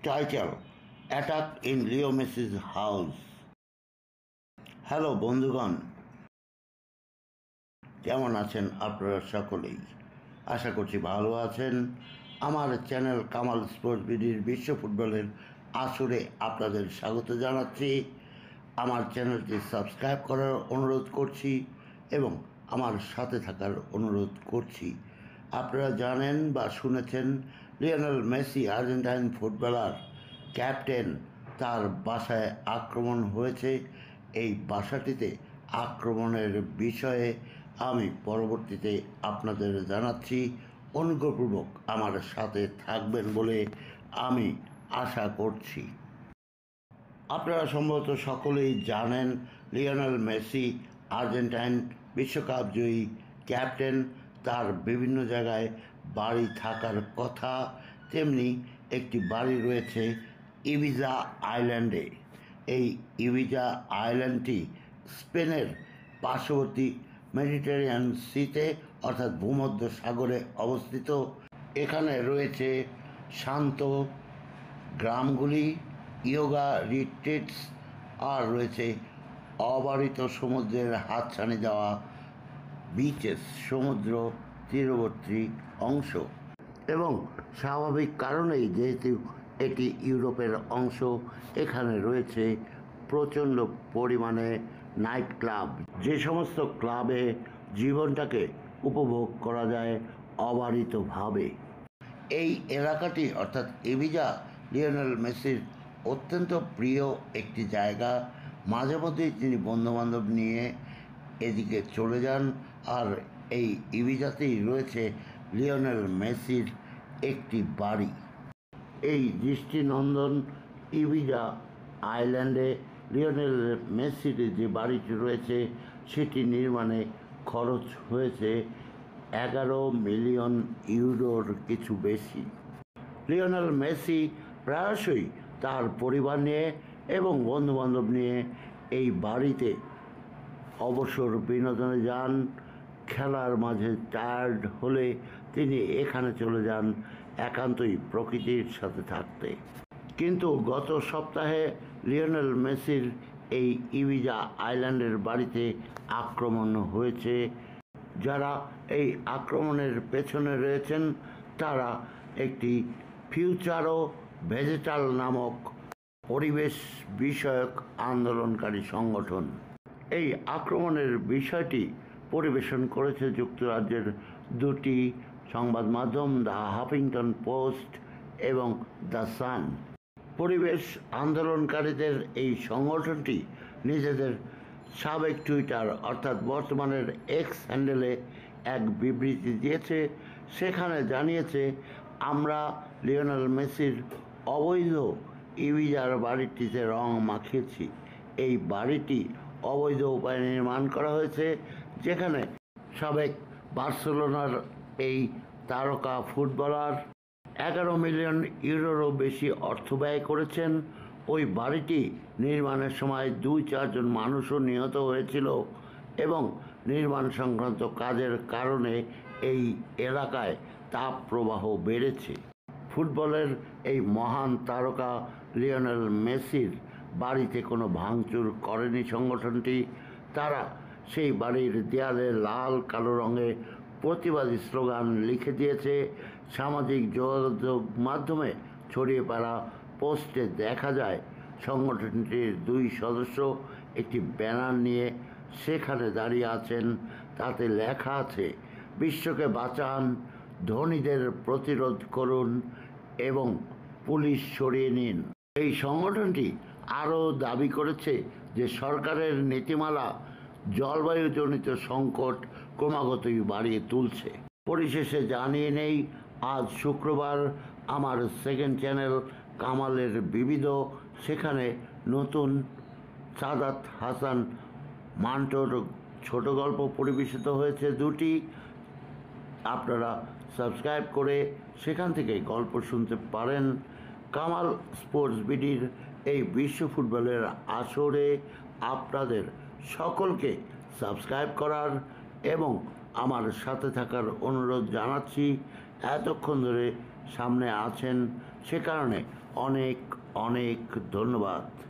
Title attack in Leo Messi's house. Hello বন্ধুগণ, কেমন আছেন আপনারা সকলেই? আশা করছি ভালো আছেন। আমার চ্যানেল কামাল স্পোর্টস বিডির বিশ্ব ফুটবলের আসরে আপনাদের স্বাগত জানাচ্ছি। আমার চ্যানেলটি সাবস্ক্রাইব করার অনুরোধ করছি এবং আমার সাথে থাকার অনুরোধ করছি। আপনারা জানেন বা শুনেছেন, Lionel Messi Argentine footballer captain, তার বাসায় আক্রমণ হয়েছে। এই বাসাটিতে আক্রমণের বিষয়ে আমি পরবর্তীতে আপনাদের জানাচ্ছি। অনুগ্রহপূর্বক আমার সাথে থাকবেন বলে আমি আশা করছি। আপনারা সম্ভবত সকলেই জানেন, লিওনেল মেসি আর্জেন্টাইন বিশ্বকাপ জয়ী ক্যাপ্টেন। তার বিভিন্ন জায়গায় বাড়ি থাকার কথা, তেমনি একটি বাড়ি রয়েছে ইবিজা আইল্যান্ডে। এই ইবিজা আইল্যান্ডটি স্পেনের পার্শ্ববর্তী মেডিটেরিয়ান সিতে অর্থাৎ ভূমধ্য সাগরে অবস্থিত। এখানে রয়েছে শান্ত গ্রামগুলি, ইয়োগা রিট্রিটস, আর রয়েছে অবারিত সমুদ্রের হাতছানি দেওয়া বিচেস, সমুদ্র তীরবর্তী অংশ। এবং স্বাভাবিক কারণেই, যেহেতু এটি ইউরোপের অংশ, এখানে রয়েছে প্রচণ্ড পরিমাণে নাইট ক্লাব, যে সমস্ত ক্লাবে জীবনটাকে উপভোগ করা যায় অবারিতভাবে। এই এলাকাটি অর্থাৎ ইবিজা লিওনেল মেসির অত্যন্ত প্রিয় একটি জায়গা। মাঝে মধ্যেই তিনি বন্ধুবান্ধব নিয়ে এদিকে চলে যান। আর এই ইবিজাতেই রয়েছে লিওনেল মেসির একটি বাড়ি। এই দৃষ্টিনন্দন ইবিজা আইল্যান্ডে লিওনেল মেসির যে বাড়িটি রয়েছে, সেটি নির্মাণে খরচ হয়েছে 11 মিলিয়ন ইউরোর কিছু বেশি। লিওনেল মেসি প্রায়শই তার পরিবার নিয়ে এবং বন্ধুবান্ধব নিয়ে এই বাড়িতে অবসর বিনোদনে যান। খেলার মাঝে টায়ার্ড হলে তিনি এখানে চলে যান একান্তই প্রকৃতির সাথে থাকতে। কিন্তু গত সপ্তাহে লিওনেল মেসির এই ইবিজা আইল্যান্ডের বাড়িতে আক্রমণ হয়েছে। যারা এই আক্রমণের পেছনে রয়েছেন তারা একটি ফিউচারো ভেজেটাল নামক পরিবেশ বিষয়ক আন্দোলনকারী সংগঠন। এই আক্রমণের বিষয়টি পরিবেশন করেছে যুক্তরাজ্যের দুটি সংবাদ মাধ্যম, দ্য হাফিংটন পোস্ট এবং দ্য সান। পরিবেশ আন্দোলনকারীদের এই সংগঠনটি নিজেদের সাবেক টুইটার অর্থাৎ বর্তমানের এক্স হ্যান্ডেলে এক বিবৃতি দিয়েছে। সেখানে জানিয়েছে, আমরা লিওনেল মেসির অবৈধ ইবিজার বাড়িটিতে রং মাখিয়েছি। এই বাড়িটি অবৈধ উপায়ে নির্মাণ করা হয়েছে, যেখানে সাবেক বার্সেলোনার এই তারকা ফুটবলার 11 মিলিয়ন ইউরোরও বেশি অর্থ ব্যয় করেছেন। ওই বাড়িটি নির্মাণের সময় 2-4 জন মানুষও নিহত হয়েছিল এবং নির্মাণ সংক্রান্ত কাজের কারণে এই এলাকায় তাপ প্রবাহ বেড়েছে। ফুটবলের এই মহান তারকা লিওনেল মেসির বাড়িতে কোনো ভাঙচুর করেনি সংগঠনটি। তারা সেই বাড়ির দেয়ালে লাল কালো রঙে প্রতিবাদী স্লোগান লিখে দিয়েছে। সামাজিক যোগাযোগ মাধ্যমে ছড়িয়ে পড়া পোস্টে দেখা যায় সংগঠনটির 2 সদস্য একটি ব্যানার নিয়ে সেখানে দাঁড়িয়ে আছেন। তাতে লেখা আছে, বিশ্বকে বাঁচান, ধনীদের প্রতিরোধ করুন এবং পুলিশ সরিয়ে নিন। এই সংগঠনটি আরও দাবি করেছে যে সরকারের নীতিমালা জলবায়ুজনিত সংকট ক্রমাগতই বাড়িয়ে তুলছে। পরিশেষে জানিয়ে নেই, আজ শুক্রবার আমার সেকেন্ড চ্যানেল কামালের বিবিধ, সেখানে নতুন সাদাত হাসান মান্টোর ছোট গল্প পরিবেশিত হয়েছে 2টি। আপনারা সাবস্ক্রাইব করে সেখান থেকে গল্প শুনতে পারেন। কামাল স্পোর্টস বিডির এই বিশ্ব ফুটবলের আসরে আপনাদের সকলকে সাবস্ক্রাইব করার এবং আমার সাথে থাকার অনুরোধ জানাচ্ছি। এতক্ষণ ধরে সামনে আছেন, সে কারণে অনেক অনেক ধন্যবাদ।